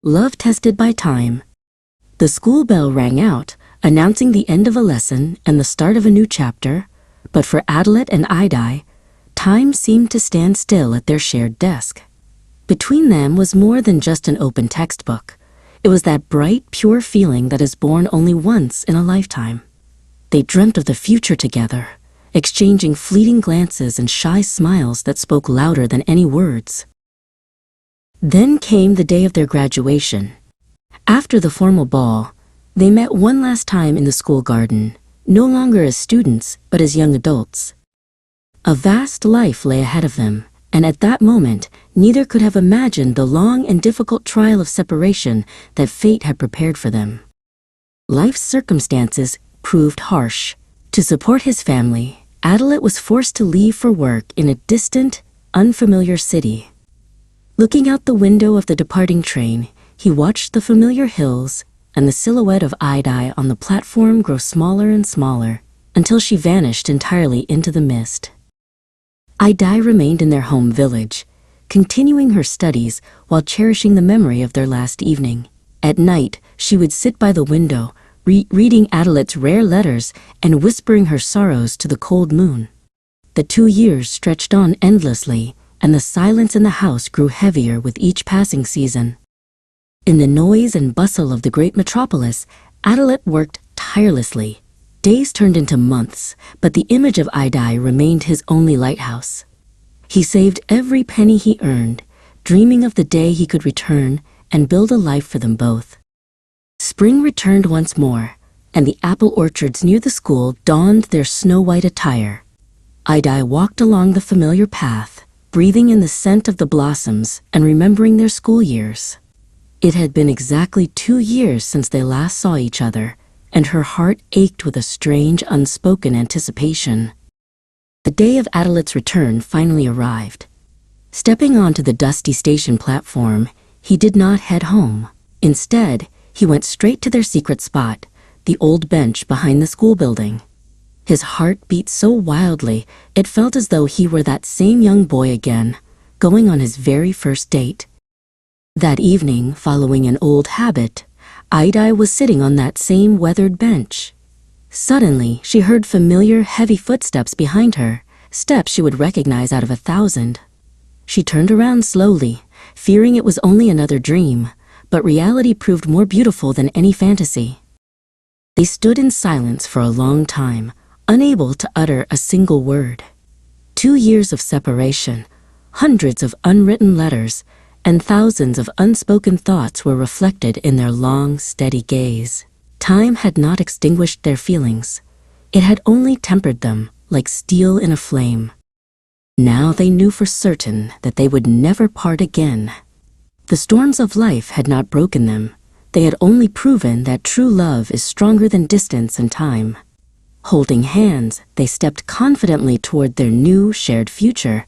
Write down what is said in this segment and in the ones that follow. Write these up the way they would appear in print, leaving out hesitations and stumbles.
Love tested by time. The school bell rang out, announcing the end of a lesson and the start of a new chapter, but for Adilet and Aidai, time seemed to stand still at their shared desk. Between them was more than just an open textbook. It was that bright, pure feeling that is born only once in a lifetime. They dreamt of the future together, exchanging fleeting glances and shy smiles that spoke louder than any words. Then came the day of their graduation. After the formal ball, they met one last time in the school garden, no longer as students, but as young adults. A vast life lay ahead of them, and at that moment, neither could have imagined the long and difficult trial of separation that fate had prepared for them. Life's circumstances proved harsh. To support his family, Adilet was forced to leave for work in a distant, unfamiliar city. Looking out the window of the departing train, he watched the familiar hills and the silhouette of Aidai on the platform grow smaller and smaller until she vanished entirely into the mist. Aidai remained in their home village, continuing her studies while cherishing the memory of their last evening. At night, she would sit by the window, reading Adilet's rare letters and whispering her sorrows to the cold moon. The 2 years stretched on endlessly, and the silence in the house grew heavier with each passing season. In the noise and bustle of the great metropolis, Adilet worked tirelessly. Days turned into months, but the image of Aidai remained his only lighthouse. He saved every penny he earned, dreaming of the day he could return and build a life for them both. Spring returned once more, and the apple orchards near the school donned their snow-white attire. Aidai walked along the familiar path, breathing in the scent of the blossoms and remembering their school years. It had been exactly 2 years since they last saw each other, and her heart ached with a strange, unspoken anticipation. The day of Adilet's return finally arrived. Stepping onto the dusty station platform, he did not head home. Instead, he went straight to their secret spot, the old bench behind the school building. His heart beat so wildly, it felt as though he were that same young boy again, going on his very first date. That evening, following an old habit, Aidai was sitting on that same weathered bench. Suddenly, she heard familiar, heavy footsteps behind her, steps she would recognize out of 1,000. She turned around slowly, fearing it was only another dream, but reality proved more beautiful than any fantasy. They stood in silence for a long time, unable to utter a single word. 2 years of separation, hundreds of unwritten letters, and thousands of unspoken thoughts were reflected in their long, steady gaze. Time had not extinguished their feelings. It had only tempered them, like steel in a flame. Now they knew for certain that they would never part again. The storms of life had not broken them. They had only proven that true love is stronger than distance and time. Holding hands, they stepped confidently toward their new, shared future,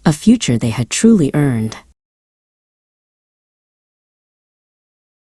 a future they had truly earned.